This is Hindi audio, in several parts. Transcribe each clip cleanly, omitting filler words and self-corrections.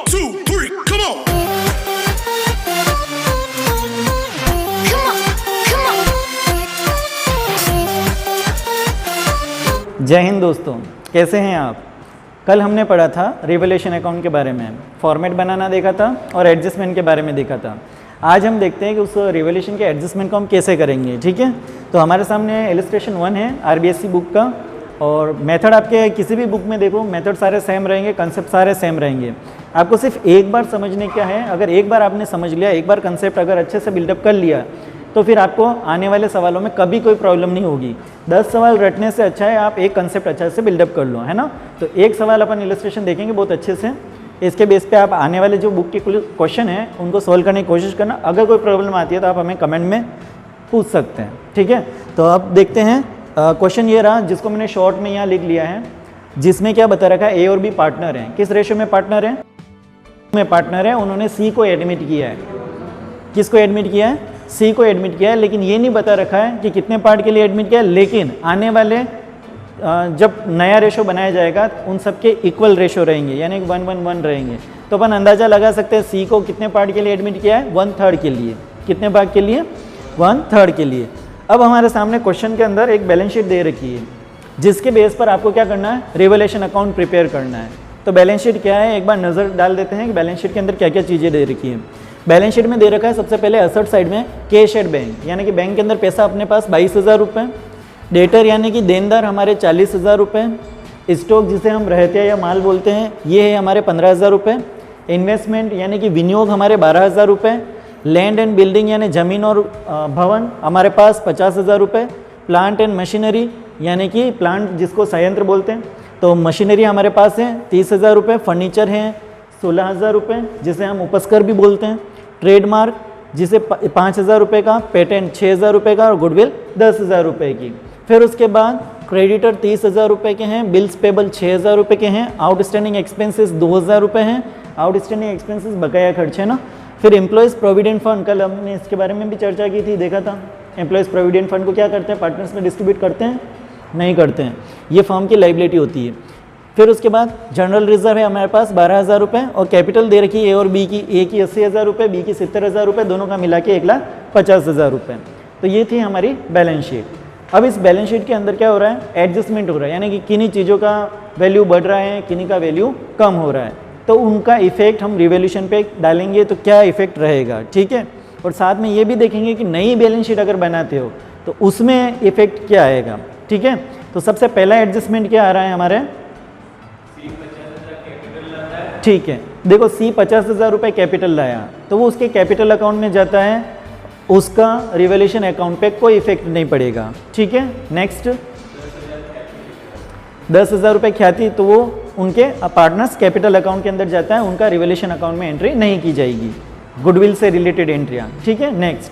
2, 3, come on. जय हिंद दोस्तों, कैसे हैं आप। कल हमने पढ़ा था रिवैल्यूएशन अकाउंट के बारे में, फॉर्मेट बनाना देखा था और एडजस्टमेंट के बारे में देखा था। आज हम देखते हैं कि उस रिवैल्यूएशन के एडजस्टमेंट को हम कैसे करेंगे। ठीक है, तो हमारे सामने इलस्ट्रेशन 1 है आरबीएससी बुक का, और मेथड आपके किसी भी बुक में देखो मेथड सारे सेम रहेंगे, कंसेप्ट सारे सेम रहेंगे। आपको सिर्फ एक बार समझने क्या है, अगर एक बार आपने समझ लिया, एक बार कंसेप्ट अगर अच्छे से बिल्डअप कर लिया, तो फिर आपको आने वाले सवालों में कभी कोई प्रॉब्लम नहीं होगी। 10 सवाल रटने से अच्छा है आप एक कंसेप्ट अच्छा से बिल्डअप कर लो, है ना। तो एक सवाल अपन इलस्ट्रेशन देखेंगे बहुत अच्छे से, इसके बेस पे आप आने वाले जो बुक के क्वेश्चन हैं उनको सॉल्व करने की कोशिश करना। अगर कोई प्रॉब्लम आती है तो आप हमें कमेंट में पूछ सकते हैं। ठीक है, तो अब देखते हैं क्वेश्चन ये रहा, जिसको मैंने शॉर्ट में यहाँ लिख लिया है, जिसमें क्या बता रखा है, ए और बी पार्टनर हैं। किस रेशियो में पार्टनर है? में पार्टनर है। उन्होंने सी को एडमिट किया है। किसको एडमिट किया है? सी को एडमिट किया है, लेकिन ये नहीं बता रखा है कि कितने पार्ट के लिए एडमिट किया है। लेकिन आने वाले जब नया रेशो बनाया जाएगा उन सबके इक्वल रेशो रहेंगे, यानी 1:1 रहेंगे। तो अपन अंदाज़ा लगा सकते हैं सी को कितने पार्ट के लिए एडमिट किया है, 1/3 के लिए। कितने भाग के लिए? 1/3 के लिए। अब हमारे सामने क्वेश्चन के अंदर एक बैलेंस शीट दे रखी है, जिसके बेस पर आपको क्या करना है, रिवैल्यूएशन अकाउंट प्रिपेयर करना है। तो बैलेंस शीट क्या है, एक बार नज़र डाल देते हैं कि बैलेंस शीट के अंदर क्या क्या चीज़ें दे रखी है। बैलेंस शीट में दे रखा है सबसे पहले असेट साइड में कैश एट बैंक, यानी कि बैंक के अंदर पैसा अपने पास 22,000 रुपये। डेटर यानी कि देनदार हमारे 40,000 रुपये। स्टॉक जिसे हम रहते हैं या माल बोलते हैं ये है हमारे 15,000 रुपये। इन्वेस्टमेंट यानी कि विनियोग हमारे 12,000 रुपये। लैंड एंड बिल्डिंग यानी ज़मीन और भवन हमारे पास 50,000 रुपये। प्लांट एंड मशीनरी यानी कि प्लांट जिसको संयंत्र बोलते हैं, तो मशीनरी हमारे पास है 30,000 रुपये। फर्नीचर है 16,000 रुपये, जिसे हम उपस्कर भी बोलते हैं। ट्रेडमार्क जिसे 5,000 रुपये का, पेटेंट 6,000 रुपये का और गुडविल 10,000 रुपये की। फिर उसके बाद क्रेडिटर 30,000 रुपये के हैं। बिल्स पेबल 6,000 रुपये के हैं। आउटस्टैंडिंग एक्सपेंसेस 2,000 रुपये हैं। आउटस्टैंडिंग एक्सपेंसेस बकाया खर्च है ना। फिर एम्प्लॉयज़ प्रोविडेंट फंड, कल हमने इसके बारे में भी चर्चा की थी, देखा था। एम्प्लॉयज़ प्रोविडेंट फंड को क्या करते हैं, पार्टनर्स में डिस्ट्रीब्यूट करते हैं? नहीं करते हैं, ये फर्म की लाइबिलिटी होती है। फिर उसके बाद जनरल रिजर्व है हमारे पास 12,000 रुपये, और कैपिटल दे रखी है ए और बी की, ए की 80,000 रुपये, बी की 70,000 रुपये, दोनों का मिला के 1,50,000 रुपये। तो ये थी हमारी बैलेंस शीट। अब इस बैलेंस शीट के अंदर क्या हो रहा है, एडजस्टमेंट हो रहा है, यानी कि किन्हीं चीज़ों का वैल्यू बढ़ रहा है, किन्हीं का वैल्यू कम हो रहा है। तो उनका इफेक्ट हम रिवैल्यूएशन पे डालेंगे तो क्या इफेक्ट रहेगा। ठीक है, और साथ में ये भी देखेंगे कि नई बैलेंस शीट अगर बनाते हो तो उसमें इफेक्ट क्या आएगा। ठीक है, तो सबसे पहला एडजस्टमेंट क्या आ रहा है हमारे, ठीक है, देखो सी 50,000 रुपये कैपिटल लाया, तो वो उसके कैपिटल अकाउंट में जाता है, उसका रिवैल्यूएशन अकाउंट पे कोई इफेक्ट नहीं पड़ेगा। ठीक है, नेक्स्ट 10,000 रुपये ख्याति, तो वो उनके पार्टनर्स कैपिटल अकाउंट के अंदर जाता है, उनका रिवैल्यूएशन अकाउंट में एंट्री नहीं की जाएगी, गुडविल से रिलेटेड एंट्रियाँ। ठीक है, नेक्स्ट,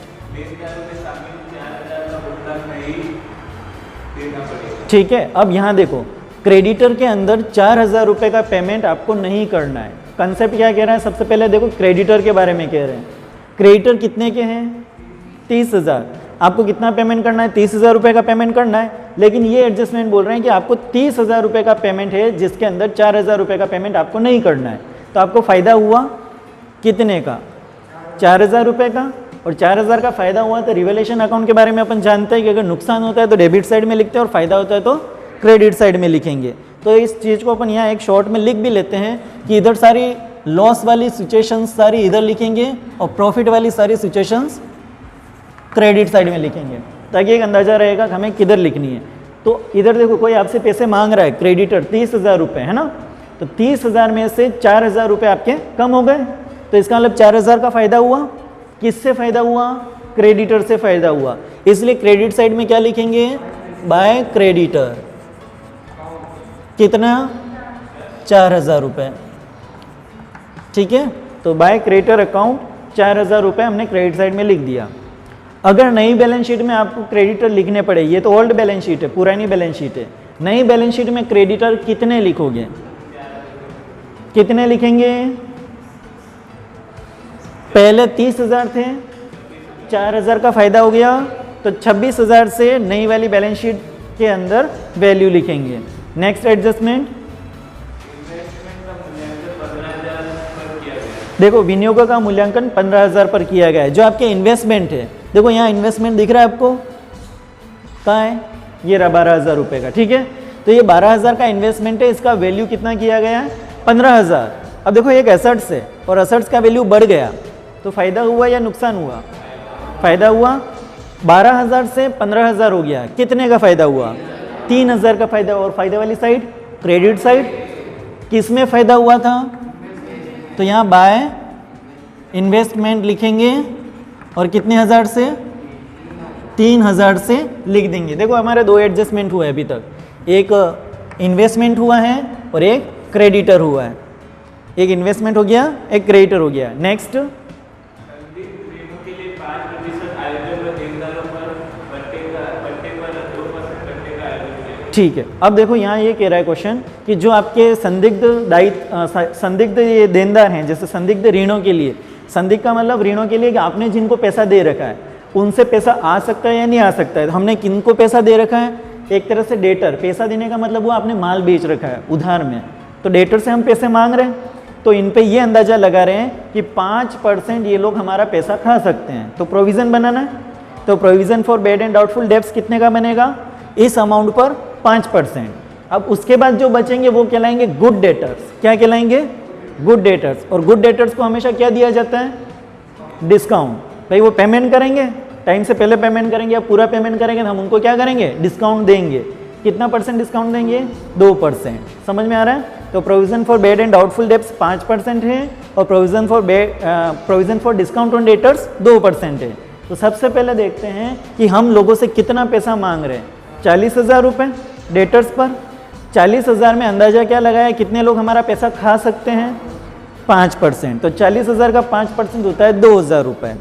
ठीक है। अब यहाँ देखो क्रेडिटर के अंदर 4,000 रुपये का पेमेंट आपको नहीं करना है। कंसेप्ट क्या कह रहा है, सबसे पहले देखो क्रेडिटर के बारे में कह रहे हैं। क्रेडिटर कितने के हैं, 30,000। आपको कितना पेमेंट करना है, 30,000 रुपये का पेमेंट करना है। लेकिन ये एडजस्टमेंट बोल रहे हैं कि आपको 30,000 रुपये का पेमेंट है, जिसके अंदर 4,000 रुपये का पेमेंट आपको नहीं करना है। तो आपको फ़ायदा हुआ कितने का, 4,000 रुपये का। और 4,000 का फ़ायदा हुआ तो रिवैल्यूएशन अकाउंट के बारे में अपन जानते हैं कि अगर नुकसान होता है तो डेबिट साइड में लिखते हैं और फ़ायदा होता है तो क्रेडिट साइड में लिखेंगे। तो इस चीज़ को अपन यहाँ एक शॉर्ट में लिख भी लेते हैं कि इधर सारी लॉस वाली सिचुएशंस सारी इधर लिखेंगे और प्रॉफिट वाली सारी सिचुएशंस क्रेडिट साइड में लिखेंगे, ताकि एक अंदाज़ा रहेगा कि हमें किधर लिखनी है। तो इधर देखो कोई आपसे पैसे मांग रहा है, क्रेडिटर 30,000 रुपये है ना, तो 30,000 में से 4,000 रुपये आपके कम हो गए, तो इसका मतलब 4,000 का फ़ायदा हुआ। किससे फ़ायदा हुआ, क्रेडिटर से फ़ायदा हुआ। इसलिए क्रेडिट साइड में क्या लिखेंगे, बाय क्रेडिटर। कितना, 4,000 रुपये। ठीक है, तो बाय क्रेडिटर अकाउंट 4,000 रुपये हमने क्रेडिट साइड में लिख दिया। अगर नई बैलेंस शीट में आपको क्रेडिटर लिखने पड़े, ये तो ओल्ड बैलेंस शीट है, पुरानी बैलेंस शीट है, नई बैलेंस शीट में क्रेडिटर कितने लिखोगे, कितने लिखेंगे, पहले 30,000 थे, 4,000 का फ़ायदा हो गया, तो 26,000 से नई वाली बैलेंस शीट के अंदर वैल्यू लिखेंगे। नेक्स्ट एडजस्टमेंट, देखो विनियोग का मूल्यांकन 15,000 पर किया गया है। जो आपके इन्वेस्टमेंट है, देखो यहाँ इन्वेस्टमेंट दिख रहा है आपको, कहाँ है, ये रहा 12,000 रुपये का, ठीक है। तो ये 12,000 का इन्वेस्टमेंट है, इसका वैल्यू कितना किया गया है, 15,000। अब देखो एक एसेट्स है और एसेट्स का वैल्यू बढ़ गया, तो फायदा हुआ या नुकसान हुआ, फायदा हुआ। 12,000 से 15,000 हो गया, कितने का फायदा हुआ, 3,000 का फायदा। और फायदे वाली साइड क्रेडिट साइड, किस में फायदा हुआ था, तो यहाँ बाय इन्वेस्टमेंट लिखेंगे और कितने हज़ार से, 3,000 से लिख देंगे। देखो हमारे दो एडजस्टमेंट हुए अभी तक, एक इन्वेस्टमेंट हुआ है और एक क्रेडिटर हुआ है। एक इन्वेस्टमेंट हो गया, एक क्रेडिटर हो गया। नेक्स्ट, ठीक है। अब देखो यहाँ ये कह रहा है क्वेश्चन कि जो आपके संदिग्ध दायित्व, संदिग्ध ये देनदार हैं, जैसे संदिग्ध ऋणों के लिए, संदिग्ध का मतलब ऋणों के लिए कि आपने जिनको पैसा दे रखा है उनसे पैसा आ सकता है या नहीं आ सकता है। तो हमने किनको पैसा दे रखा है, एक तरह से डेटर, पैसा देने का मतलब वो आपने माल बेच रखा है उधार में, तो डेटर से हम पैसे मांग रहे हैं, तो इन पे ये अंदाजा लगा रहे हैं कि 5% ये लोग हमारा पैसा खा सकते हैं। तो प्रोविज़न बनाना है, तो provision for bad and doubtful debts कितने का बनेगा, इस अमाउंट पर 5%। अब उसके बाद जो बचेंगे वो कहलाएंगे गुड डेटर्स। क्या कहलाएंगे, गुड डेटर्स। और गुड डेटर्स को हमेशा क्या दिया जाता है, डिस्काउंट। भाई वो पेमेंट करेंगे, टाइम से पहले पेमेंट करेंगे या पूरा पेमेंट करेंगे, तो हम उनको क्या करेंगे, डिस्काउंट देंगे। कितना % डिस्काउंट देंगे, 2%। समझ में आ रहा है। तो provision for bad and doubtful debts 5% है और provision for discount on debtors 2% है। तो सबसे पहले देखते हैं कि हम लोगों से कितना पैसा मांग रहे हैं, 40,000 रुपये डेटर्स पर। 40,000 में अंदाजा क्या लगाया, कितने लोग हमारा पैसा खा सकते हैं, 5%। तो 40,000 का 5% होता है 2,000 रुपये।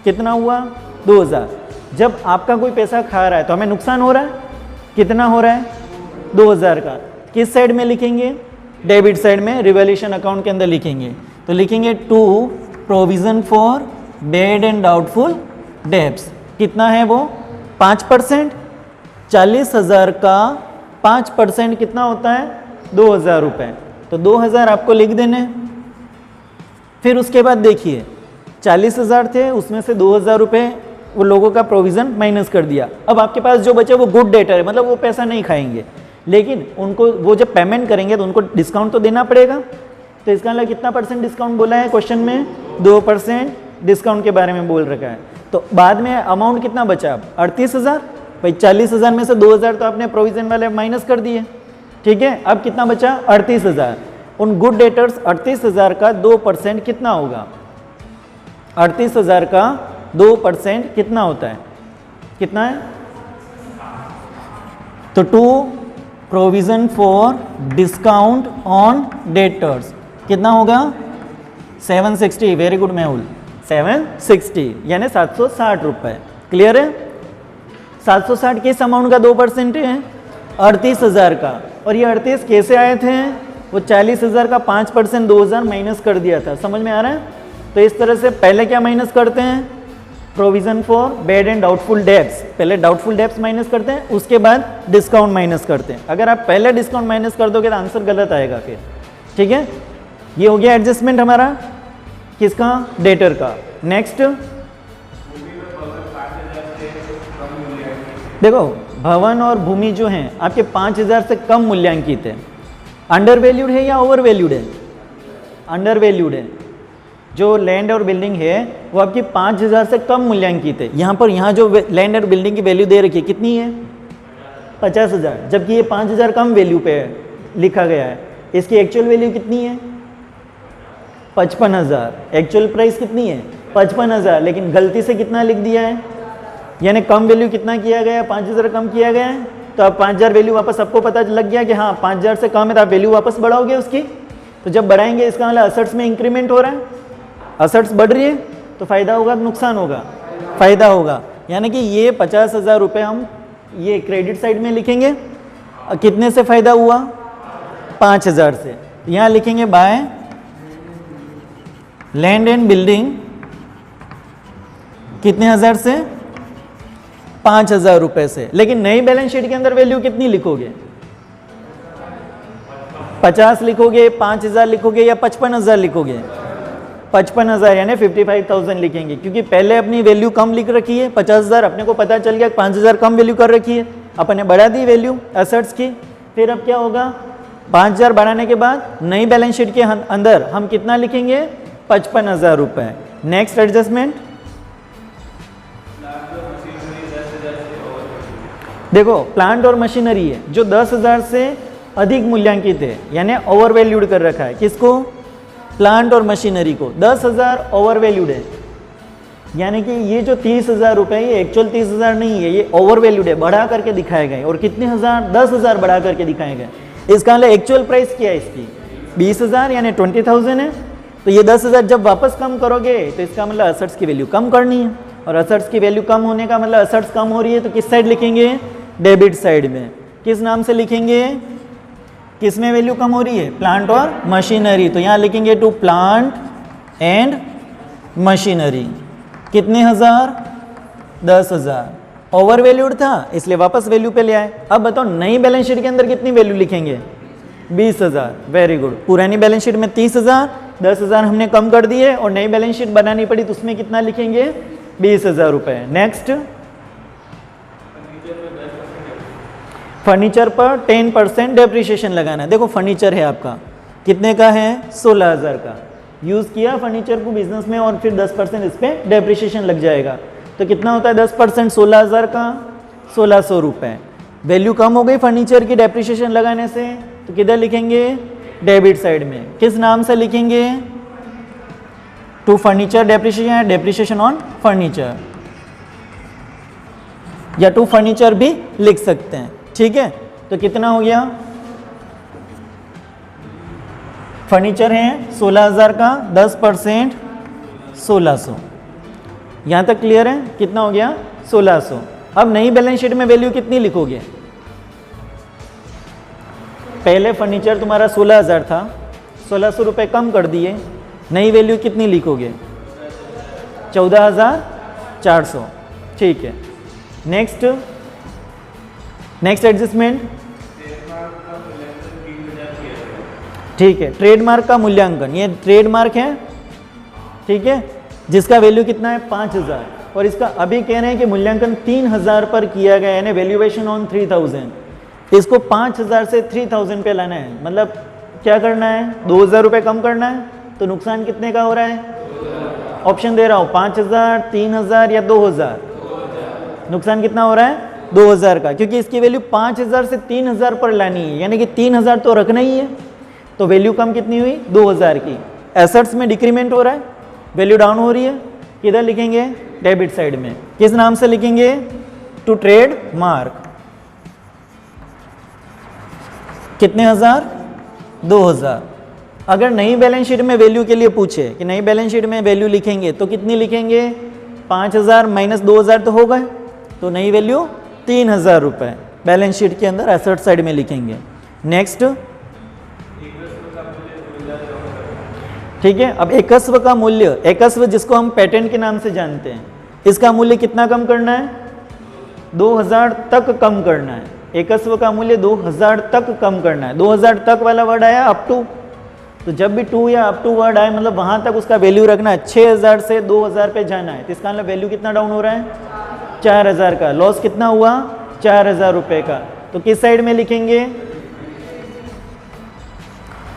कितना हुआ, 2,000। जब आपका कोई पैसा खा रहा है तो हमें नुकसान हो रहा है, कितना हो रहा है, 2,000 का। किस साइड में लिखेंगे, डेबिट साइड में, रिवॉल्यूशन अकाउंट के अंदर लिखेंगे। तो लिखेंगे to provision for bad and doubtful debts. कितना है वो, 5%। 40,000 का 5% कितना होता है, 2,000 रुपये। तो 2,000 आपको लिख देने। फिर उसके बाद देखिए 40,000 थे, उसमें से 2,000 रुपये वो लोगों का प्रोविज़न माइनस कर दिया। अब आपके पास जो बचे वो गुड डेटर है, मतलब वो पैसा नहीं खाएंगे, लेकिन उनको वो जब पेमेंट करेंगे तो उनको डिस्काउंट तो देना पड़ेगा। तो इसका मतलब कितना % डिस्काउंट बोला है क्वेश्चन में, 2% डिस्काउंट के बारे में बोल रखा है। तो बाद में अमाउंट कितना बचा, अब 38,000। भाई 40,000 में से 2,000 तो आपने प्रोविज़न वाले माइनस कर दिए, ठीक है। अब कितना बचा, 38,000। उन गुड डेटर्स 38,000 का 2% कितना होगा, 38,000 का 2% कितना होता है, कितना है, तो to provision for discount on debtors कितना होगा, 760। वेरी गुड मेहुल, 760 यानी 760 रुपये। क्लियर है। 760 किस अमाउंट का 2% है, 38,000 का। और ये 38 कैसे आए थे, वो 40,000 का 5% 2,000 माइनस कर दिया था। समझ में आ रहा है। तो इस तरह से पहले क्या माइनस करते हैं, provision for bad and doubtful debts. पहले डाउटफुल डेब्ट्स माइनस करते हैं, उसके बाद डिस्काउंट माइनस करते हैं। अगर आप पहले डिस्काउंट माइनस कर दोगे तो आंसर गलत आएगा फिर, ठीक है। ये हो गया एडजस्टमेंट हमारा, किसका, डेटर का। नेक्स्ट देखो, भवन और भूमि जो हैं आपके 5,000 से कम मूल्यांकित है। अंडर वैल्यूड है या ओवर वैल्यूड है, अंडर वैल्यूड है। जो लैंड और बिल्डिंग है वो आपकी 5,000 से कम मूल्यांकित है। यहाँ पर, यहाँ जो लैंड और बिल्डिंग की वैल्यू दे रखी है कितनी है, 50,000, जबकि ये 5,000 कम वैल्यू पे लिखा गया है। इसकी एक्चुअल वैल्यू कितनी है, 55,000। एक्चुअल प्राइस कितनी है, 55,000, लेकिन गलती से कितना लिख दिया है, यानी कम वैल्यू कितना किया गया है, 5,000 कम किया गया है। तो अब 5,000 वैल्यू वापस सबको पता लग गया कि हाँ 5,000 से कम है, तो आप वैल्यू वापस बढ़ाओगे उसकी। तो जब बढ़ाएंगे इसका मतलब असेट्स में इंक्रीमेंट हो रहा है, असेट्स बढ़ रही है, तो फायदा होगा नुकसान होगा, फायदा होगा। यानी कि ये 50,000 रुपये हम ये क्रेडिट साइड में लिखेंगे। कितने से फायदा हुआ, 5,000 से। यहाँ लिखेंगे बाय लैंड एंड बिल्डिंग कितने हज़ार से, 5,000 रुपये से। लेकिन नई बैलेंस शीट के अंदर वैल्यू कितनी लिखोगे, 50 लिखोगे, 5,000 लिखोगे या 55,000 लिखोगे, 55,000 यानी 55,000 लिखेंगे, क्योंकि पहले अपनी वैल्यू कम लिख रखी है 50,000, अपने को पता चल गया 5,000 कम वैल्यू कर रखी है, अपन ने बढ़ा दी वैल्यू एसेट्स की। फिर अब क्या होगा, 5,000 बढ़ाने के बाद नई बैलेंस शीट के अंदर हम कितना लिखेंगे, 55,000 रुपये। नेक्स्ट एडजस्टमेंट, देखो प्लांट और मशीनरी है जो 10,000 से अधिक मूल्यांकित है, यानी ओवर वैल्यूड कर रखा है। किसको, प्लांट और मशीनरी को। 10,000 ओवर वैल्यूड है, यानी कि ये जो 30,000 रुपये ये एक्चुअल 30,000 नहीं है, ये ओवर वैल्यूड है, बढ़ा करके दिखाए गए। और कितने हज़ार, 10,000 बढ़ा करके दिखाए गए। इसका मतलब एक्चुअल प्राइस क्या है इसकी, 20,000 यानी 20,000 है। तो ये 10,000 जब वापस कम करोगे तो इसका मतलब असेट्स की वैल्यू कम करनी है, और असेट्स की वैल्यू कम होने का मतलब असेट्स कम हो रही है, तो किस साइड लिखेंगे, डेबिट साइड में। किस नाम से लिखेंगे, किस में वैल्यू कम हो रही है, प्लांट और मशीनरी, तो यहाँ लिखेंगे टू प्लांट एंड मशीनरी। कितने हज़ार, 10,000 ओवर वैल्यूड था इसलिए वापस वैल्यू पे ले आए। अब बताओ नई बैलेंस शीट के अंदर कितनी वैल्यू लिखेंगे, 20,000। Very good. पुरानी बैलेंस शीट में 30,000, 10,000 हमने कम कर दिए और नई बैलेंस शीट बनानी पड़ी, तो उसमें कितना लिखेंगे, 20,000 रुपये। नेक्स्ट, फर्नीचर पर 10% डेप्रिसिएशन लगाना है। देखो फर्नीचर है आपका, कितने का है, 16,000 का। यूज़ किया फर्नीचर को बिजनेस में और फिर 10% इस पर डेप्रिसिएशन लग जाएगा, तो कितना होता है 10%, 16,000 का 1,600 रुपये। वैल्यू कम हो गई फर्नीचर की डेप्रिसिएशन लगाने से, तो किधर लिखेंगे, डेबिट साइड में। किस नाम से लिखेंगे, to furniture depreciation, depreciation on furniture, या टू फर्नीचर भी लिख सकते हैं। ठीक है, तो कितना हो गया, फर्नीचर है 16,000 का, 10% 1,600। यहाँ तक क्लियर है, कितना हो गया, 1,600। अब नई बैलेंस शीट में वैल्यू कितनी लिखोगे, पहले फर्नीचर तुम्हारा 16,000 था, 1,600 रुपये कम कर दिए, नई वैल्यू कितनी लिखोगे, 14,400। ठीक है, नेक्स्ट, नेक्स्ट एडजस्टमेंट, ठीक है, ट्रेडमार्क का मूल्यांकन, ये ट्रेडमार्क है, ठीक है, जिसका वैल्यू कितना है, 5,000, और इसका अभी कह रहे हैं कि मूल्यांकन 3,000 पर किया गया है, यानी वैल्यूएशन ऑन 3,000। इसको 5,000 से 3,000 पे लाना है, मतलब क्या करना है, 2,000 रुपये कम करना है। तो नुकसान कितने का हो रहा है, ऑप्शन दे रहा हूँ, 5,000, 3,000 या 2,000। नुकसान कितना हो रहा है, 2,000 का, क्योंकि इसकी वैल्यू 5,000 से 3,000 पर लानी है, यानी कि 3,000 तो रखना ही है। तो वैल्यू कम कितनी हुई, 2,000 की। एसेट्स में डिक्रीमेंट हो रहा है, वैल्यू डाउन हो रही है, किधर लिखेंगे, डेबिट साइड में। किस नाम से लिखेंगे, टू ट्रेड मार्क। कितने हज़ार, 2,000। अगर नई बैलेंस शीट में वैल्यू के लिए पूछे कि नई बैलेंस शीट में वैल्यू लिखेंगे तो कितनी लिखेंगे, 5,000 माइनस 2,000 तो होगा, तो नई वैल्यू 3,000 रुपये बैलेंस शीट के अंदर एसेट साइड में लिखेंगे। नेक्स्ट, ठीक है, अब एकस्व का मूल्य, एकस्व जिसको हम पेटेंट के नाम से जानते हैं, इसका मूल्य कितना कम करना है, 2,000 तक कम करना है। एकस्व का मूल्य 2,000 तक कम करना है। 2,000 तक वाला वर्ड आया अप टू, तो जब भी टू या अप टू वर्ड आए मतलब वहां तक उसका वैल्यू रखना है। 6,000 से 2,000 पे जाना है, तो इसका मतलब वैल्यू कितना डाउन हो रहा है, 4,000 का। लॉस कितना हुआ, 4,000 रुपये का। तो किस साइड में लिखेंगे,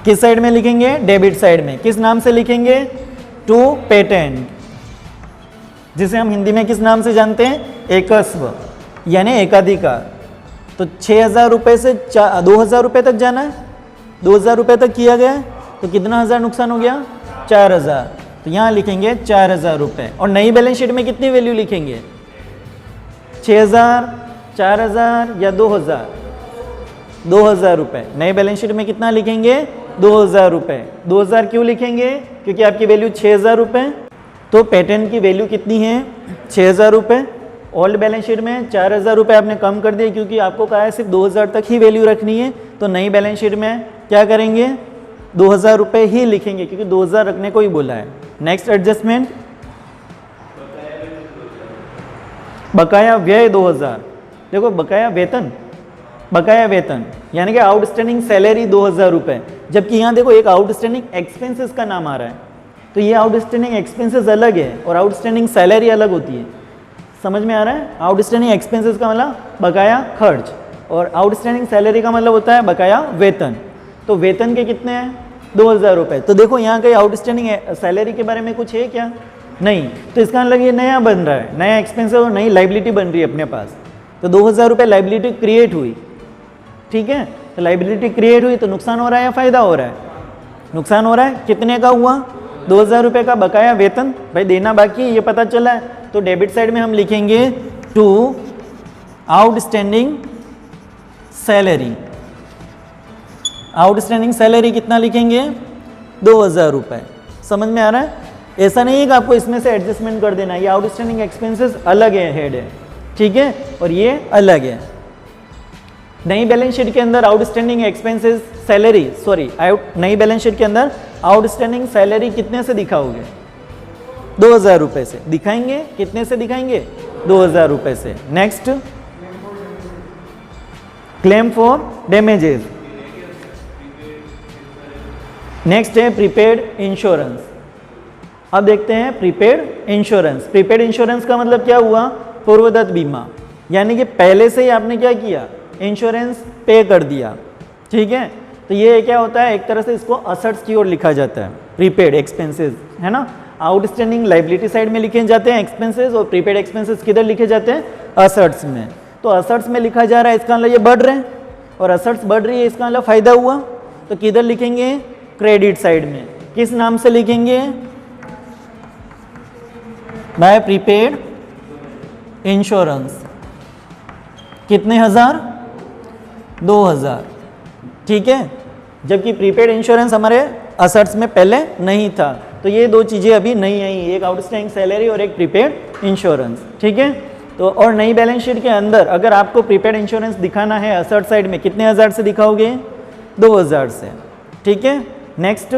किस साइड में लिखेंगे, डेबिट साइड में। किस नाम से लिखेंगे, टू पेटेंट, जिसे हम हिंदी में किस नाम से जानते हैं, एकस्व यानी एकाधिकार। तो 6,000 रुपये से 2,000 रुपये तक जाना है, 2,000 रुपये तक किया गया है, तो कितना हज़ार नुकसान हो गया, 4,000। तो यहाँ लिखेंगे 4,000 रुपये। और नई बैलेंस शीट में कितनी वैल्यू लिखेंगे, 6,000, 4,000 या 2,000, 2,000 रुपये। नई बैलेंस शीट में कितना लिखेंगे, 2,000 रुपये। 2,000 क्यों लिखेंगे, क्योंकि आपकी वैल्यू 6,000 रुपये। तो पेटेंट की वैल्यू कितनी है, 6,000 रुपये। ओल्ड बैलेंस शीट में 4,000 रुपये आपने कम कर दिए, क्योंकि आपको कहा है सिर्फ 2,000 तक ही वैल्यू रखनी है। तो नई बैलेंस शीट में क्या करेंगे, 2,000 रुपये ही लिखेंगे, क्योंकि 2,000 रखने को ही बोला है। नेक्स्ट एडजस्टमेंट, बकाया व्यय 2,000। देखो बकाया वेतन, बकाया वेतन यानी कि आउटस्टैंडिंग सैलरी 2,000 रुपये, जबकि यहाँ देखो एक आउटस्टैंडिंग एक्सपेंसेस का नाम आ रहा है। तो ये आउटस्टैंडिंग एक्सपेंसेस अलग है और आउटस्टैंडिंग सैलरी अलग होती है। समझ में आ रहा है? आउटस्टैंडिंग एक्सपेंसेस का मतलब बकाया खर्च और आउटस्टैंडिंग सैलरी का मतलब होता है बकाया वेतन। तो वेतन के कितने हैं? 2000 रुपये। तो देखो यहाँ कहीं आउटस्टैंडिंग सैलरी के बारे में कुछ है क्या? नहीं। तो इसका मतलब ये नया बन रहा है, नया एक्सपेंस और नई लाइबिलिटी बन रही है अपने पास। तो 2000 रुपये लाइबिलिटी क्रिएट हुई, ठीक है। तो लाइबिलिटी क्रिएट हुई तो नुकसान हो रहा है या फ़ायदा हो रहा है? नुकसान हो रहा है। कितने का हुआ? 2000 रुपये का बकाया वेतन भाई देना बाकी ये पता चला है। तो डेबिट साइड में हम लिखेंगे to outstanding salary. Outstanding salary कितना लिखेंगे? 2000 रुपये। समझ में आ रहा है? ऐसा नहीं है कि आपको इसमें से एडजस्टमेंट कर देना, ये आउटस्टैंडिंग एक्सपेंसेस अलग है, हेड है, ठीक है, और ये अलग है। नई बैलेंस शीट के अंदर आउटस्टैंडिंग एक्सपेंसेस सैलरी, नई बैलेंस शीट के अंदर आउटस्टैंडिंग सैलरी कितने से दिखाओगे? 2000 रुपये से दिखाएंगे। कितने से दिखाएंगे? 2000 रुपये से। Next, claim for damages. Next है प्रीपेड इंश्योरेंस। अब देखते हैं प्रीपेड इंश्योरेंस। प्रीपेड इंश्योरेंस का मतलब क्या हुआ? पूर्वदत्त बीमा, यानी कि पहले से ही आपने क्या किया? इंश्योरेंस पे कर दिया, ठीक है। तो ये क्या होता है? एक तरह से इसको असेट्स की ओर लिखा जाता है, प्रीपेड एक्सपेंसेस, है ना। आउटस्टैंडिंग लाइबिलिटी साइड में लिखे जाते हैं एक्सपेंसेस और प्रीपेड एक्सपेंसेस किधर लिखे जाते हैं? असेट्स में। तो असेट्स में लिखा जा रहा है, इसका मतलब ये बढ़ रहे हैं और असेट्स बढ़ रही है, इसका मतलब फायदा हुआ। तो किधर लिखेंगे? क्रेडिट साइड में। किस नाम से लिखेंगे? By prepaid insurance. कितने हजार? 2000, ठीक है। जबकि प्रीपेड इंश्योरेंस हमारे असेट्स में पहले नहीं था। तो ये दो चीज़ें अभी नहीं आई, एक आउटस्टैंडिंग सैलरी और एक प्रीपेड इंश्योरेंस, ठीक है। तो और नई बैलेंस शीट के अंदर अगर आपको प्रीपेड इंश्योरेंस दिखाना है असेट साइड में, कितने हज़ार से दिखाओगे? 2000 से, ठीक है। Next,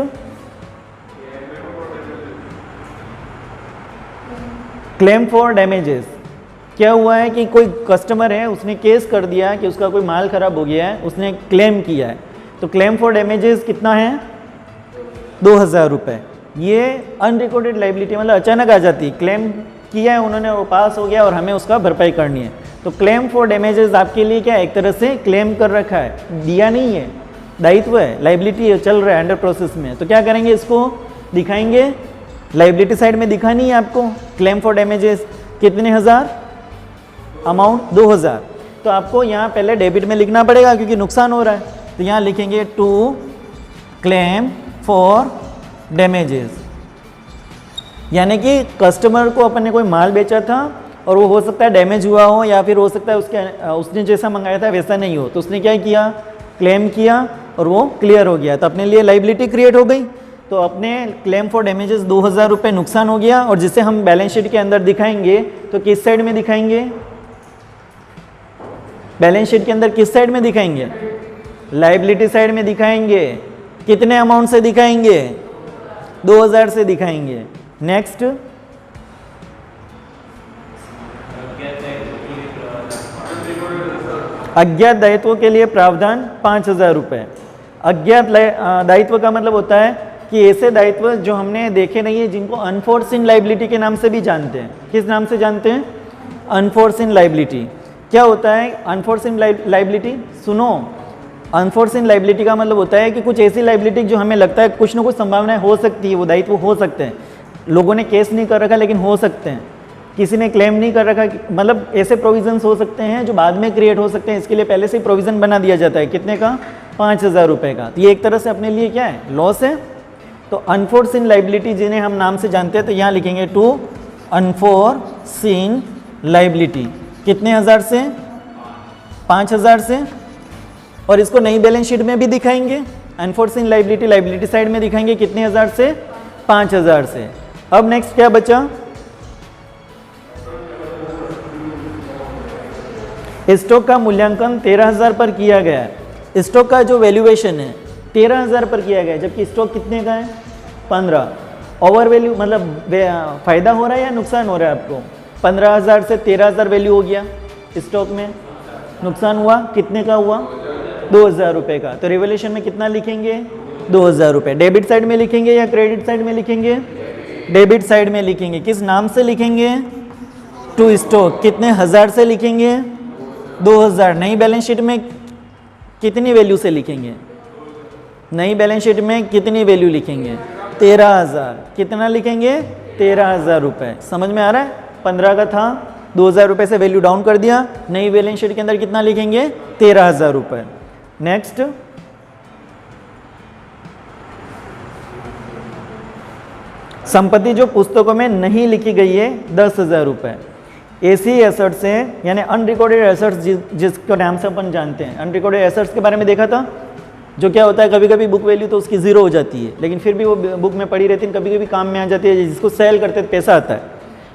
claim for damages. क्या हुआ है कि कोई कस्टमर है, उसने केस कर दिया कि उसका कोई माल खराब हो गया है, उसने क्लेम किया है। तो क्लेम फॉर डैमेजेस कितना है? 2000 रुपये। ये अनरिकॉर्डेड लाइबिलिटी, मतलब अचानक आ जाती है। क्लेम किया है उन्होंने, वो पास हो गया और हमें उसका भरपाई करनी है। तो क्लेम फॉर डैमेजेस आपके लिए क्या, एक तरह से क्लेम कर रखा है, दिया नहीं है, दायित्व है, लाइबिलिटी चल रहा है अंडर प्रोसेस में। तो क्या करेंगे? इसको दिखाएंगे, लाइबिलिटी साइड में दिखानी है आपको। क्लेम फॉर डैमेजेस कितने हज़ार? अमाउंट 2000। तो आपको यहाँ पहले डेबिट में लिखना पड़ेगा क्योंकि नुकसान हो रहा है। तो यहाँ लिखेंगे टू क्लेम फॉर डैमेजेस, यानी कि कस्टमर को अपन ने कोई माल बेचा था और वो हो सकता है डैमेज हुआ हो या फिर हो सकता है उसने जैसा मंगाया था वैसा नहीं हो। तो उसने क्या किया? क्लेम किया और वो क्लियर हो गया, तो अपने लिए लाइबिलिटी क्रिएट हो गई। तो अपने क्लेम फॉर डैमेजेस 2000 रुपये नुकसान हो गया और जिसे हम बैलेंस शीट के अंदर दिखाएंगे तो किस साइड में दिखाएंगे? बैलेंस शीट के अंदर किस साइड में दिखाएंगे? लाइबिलिटी साइड में दिखाएंगे। कितने अमाउंट से दिखाएंगे? 2000 से दिखाएंगे। नेक्स्ट, अज्ञात दायित्व के लिए प्रावधान 5000 रुपये। अज्ञात दायित्व का मतलब होता है कि ऐसे दायित्व जो हमने देखे नहीं है, जिनको अनफोर्सिन लाइबिलिटी के नाम से भी जानते हैं। किस नाम से जानते हैं? Unforeseen liability. क्या होता है अनफोर्सिन लाइबिलिटी? सुनो, अनफोर्सिन लाइबिलिटी का मतलब होता है कि कुछ ऐसी लाइबिलिटी जो हमें लगता है कुछ ना कुछ संभावनाएं हो सकती है, वो दायित्व हो सकते हैं, लोगों ने केस नहीं कर रखा लेकिन हो सकते हैं, किसी ने क्लेम नहीं कर रखा, मतलब ऐसे प्रोविजंस हो सकते हैं जो बाद में क्रिएट हो सकते हैं। इसके लिए पहले से ही प्रोविज़न बना दिया जाता है। कितने का? 5000 रुपये का। तो ये एक तरह से अपने लिए क्या है? लॉस है। तो अनफोर्सिन लाइबिलिटी जिन्हें हम नाम से जानते हैं, तो यहाँ लिखेंगे टू अनफोर्सिन लाइबिलिटी। कितने हज़ार से? 5000 से। और इसको नई बैलेंस शीट में भी दिखाएंगे। अनफोर्सिन लाइबिलिटी लाइबिलिटी साइड में दिखाएंगे कितने हज़ार से? 5000 से। अब नेक्स्ट क्या बचा? स्टॉक का मूल्यांकन 13000 पर किया गया है। स्टॉक का जो वैल्यूएशन है 13000 पर किया गया है, जबकि स्टॉक कितने का है? 15। ओवर वैल्यू मतलब फायदा हो रहा है या नुकसान हो रहा है आपको? 15000 से 13000 वैल्यू हो गया, स्टॉक में नुकसान हुआ। कितने का हुआ? 2000 रुपये का। तो रिवैल्यूएशन में कितना लिखेंगे? 2000 रुपये। डेबिट साइड में लिखेंगे या क्रेडिट साइड में लिखेंगे? डेबिट साइड में लिखेंगे। किस नाम से लिखेंगे? To stock. कितने हज़ार से लिखेंगे? 2000। नई बैलेंस शीट में कितनी वैल्यू से लिखेंगे? नई बैलेंस शीट में कितनी वैल्यू लिखेंगे? 13000। कितना लिखेंगे? 13000 रुपये। समझ में आ रहा है? 15 का था, 2000 रुपये से वैल्यू डाउन कर दिया। नई बैलेंस शीट के अंदर कितना लिखेंगे? 13000 रुपये। नेक्स्ट, संपत्ति जो पुस्तकों में नहीं लिखी गई है 10,000 रुपये। ऐसी एसेट्स है यानी अनरिकॉर्डेड एसेट्स जिसके नाम से अपन जानते हैं। अनरिकॉर्डेड एसेट्स के बारे में देखा था, जो क्या होता है कभी कभी बुक वैल्यू तो उसकी ज़ीरो हो जाती है, लेकिन फिर भी वो बुक में पड़ी रहती है, कभी कभी काम में आ जाती है, जिसको सेल करते तो पैसा आता है।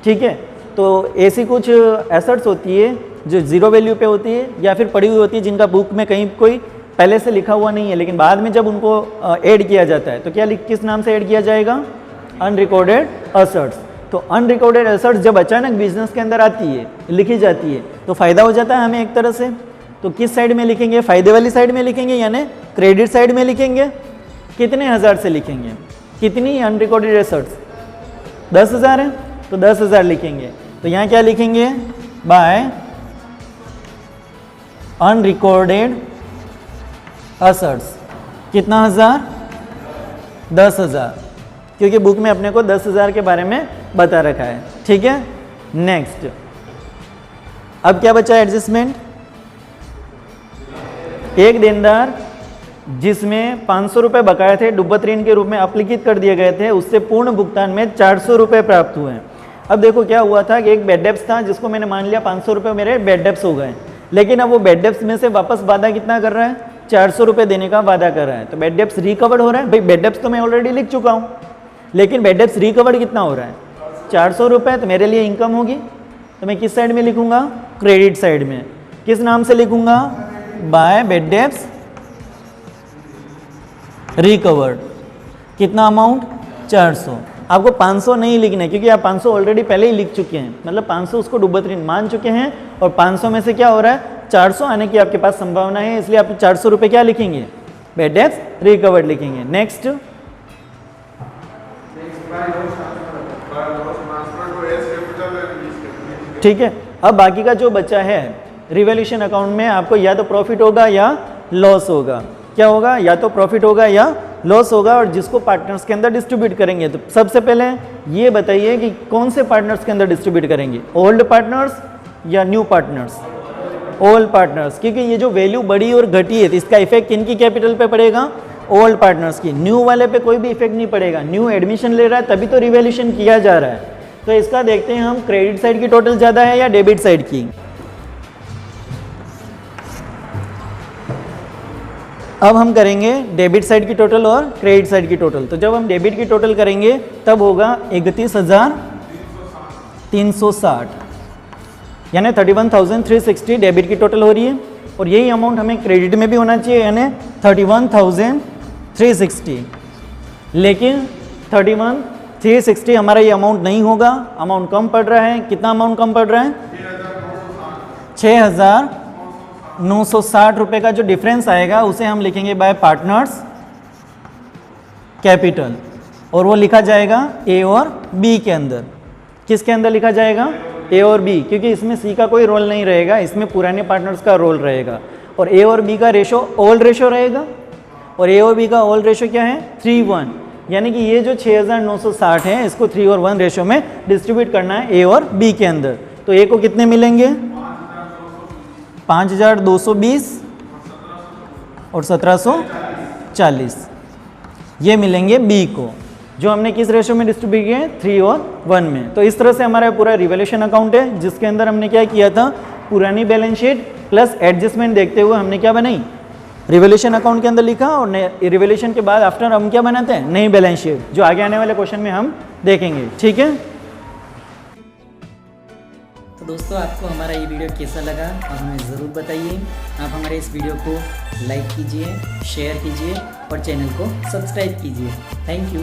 ठीक है, तो ऐसी कुछ एसेट्स होती है जो ज़ीरो वैल्यू पे होती है या फिर पड़ी हुई होती है, जिनका बुक में कहीं कोई पहले से लिखा हुआ नहीं है, लेकिन बाद में जब उनको ऐड किया जाता है तो क्या किस नाम से ऐड किया जाएगा? Unrecorded assets. तो अनरिकॉर्डेड एसेट्स जब अचानक बिजनेस के अंदर आती है, लिखी जाती है, तो फ़ायदा हो जाता है हमें एक तरह से। तो किस साइड में लिखेंगे? फ़ायदे वाली साइड में लिखेंगे यानी क्रेडिट साइड में लिखेंगे। कितने हज़ार से लिखेंगे? कितनी अनरिकॉर्डेड एसेट्स? 10,000 है, तो 10,000 लिखेंगे। तो यहाँ क्या लिखेंगे? By unrecorded assets. कितना हज़ार? 10,000, क्योंकि बुक में अपने को 10,000 के बारे में बता रखा है। ठीक है, नेक्स्ट, अब क्या बचा? एडजस्टमेंट। एक देनदार जिसमें 500 रुपये बकाया थे डुब्बत ऋण के रूप में अपलिखित कर दिए गए थे, उससे पूर्ण भुगतान में 400 रुपये प्राप्त हुए हैं। अब देखो क्या हुआ था कि एक बेड डेप्स था जिसको मैंने मान लिया 500 रुपये मेरे बेड डेप्स हो गए, लेकिन अब वो बेड डेप्स में से वापस वादा कितना कर रहा है? 400 रुपये देने का वादा कर रहा है। तो बेड डेप्स रिकवर्ड हो रहा है। भाई बेड डेप्स तो मैं ऑलरेडी लिख चुका हूँ, लेकिन बेड डेप्स रिकवर्ड कितना हो रहा है? 400 रुपये। तो मेरे लिए इनकम होगी, तो मैं किस साइड में लिखूंगा? क्रेडिट साइड में। किस नाम से लिखूंगा? By bad debts recovered. कितना अमाउंट? 400। आपको 500 नहीं लिखना है, क्योंकि आप 500 ऑलरेडी पहले ही लिख चुके हैं, मतलब 500 उसको डुब्बत ऋण मान चुके हैं, और 500 में से क्या हो रहा है? 400 आने की आपके पास संभावना है, इसलिए आप 400 रुपये क्या लिखेंगे? बेड डेप्स रिकवर्ड लिखेंगे। नेक्स्ट, ठीक है। अब बाकी का जो बचा है रिवैल्यूएशन अकाउंट में, आपको या तो प्रॉफिट होगा या लॉस होगा। क्या होगा? या तो प्रॉफिट होगा या लॉस होगा, और जिसको पार्टनर्स के अंदर डिस्ट्रीब्यूट करेंगे। तो सबसे पहले ये बताइए कि कौन से पार्टनर्स के अंदर डिस्ट्रीब्यूट करेंगे? ओल्ड पार्टनर्स या न्यू पार्टनर्स? ओल्ड पार्टनर्स, क्योंकि ये जो वैल्यू बढ़ी और घटी है तो इसका इफेक्ट किनकी कैपिटल पे पड़ेगा? ओल्ड पार्टनर्स की। न्यू वाले पे कोई भी इफेक्ट नहीं पड़ेगा। न्यू एडमिशन ले रहा है तभी तो रिवैल्यूएशन किया जा रहा है। तो इसका देखते हैं हम, क्रेडिट साइड की टोटल ज़्यादा है या डेबिट साइड की? अब हम करेंगे डेबिट साइड की टोटल और क्रेडिट साइड की टोटल। तो जब हम डेबिट की टोटल करेंगे तब होगा 31,360, यानी 31,360 डेबिट की टोटल हो रही है, और यही अमाउंट हमें क्रेडिट में भी होना चाहिए, यानी 31,360। लेकिन 31,360 हमारा ये अमाउंट नहीं होगा, अमाउंट कम पड़ रहा है। कितना अमाउंट कम पड़ रहा है? 6,960 रुपये का जो डिफरेंस आएगा उसे हम लिखेंगे बाय पार्टनर्स कैपिटल, और वो लिखा जाएगा ए और बी के अंदर। किसके अंदर लिखा जाएगा? ए और बी, क्योंकि इसमें सी का कोई रोल नहीं रहेगा, इसमें पुराने पार्टनर्स का रोल रहेगा। और ए और बी का रेशो ओल्ड रेशो रहेगा, और ए और बी का ओल्ड रेशो क्या है? 3:1, यानी कि ये जो 6,960 है इसको 3 और 1 रेशो में डिस्ट्रीब्यूट करना है ए और बी के अंदर। तो ए को कितने मिलेंगे? 5,220 और 1,740 ये मिलेंगे बी को, जो हमने किस रेशो में डिस्ट्रीब्यूट किए हैं? 3 और 1 में। तो इस तरह से हमारा पूरा रिवैल्यूएशन अकाउंट है, जिसके अंदर हमने क्या किया था? पुरानी बैलेंस शीट प्लस एडजस्टमेंट देखते हुए हमने क्या बनाई? रिवैल्यूएशन अकाउंट के अंदर लिखा, और रिवैल्यूएशन के बाद आफ्टर हम क्या बनाते हैं? नई बैलेंस शीट, जो आगे आने वाले क्वेश्चन में हम देखेंगे। ठीक है, तो दोस्तों आपको हमारा ये वीडियो कैसा लगा आप हमें ज़रूर बताइए। आप हमारे इस वीडियो को लाइक कीजिए, शेयर कीजिए और चैनल को सब्सक्राइब कीजिए। Thank you.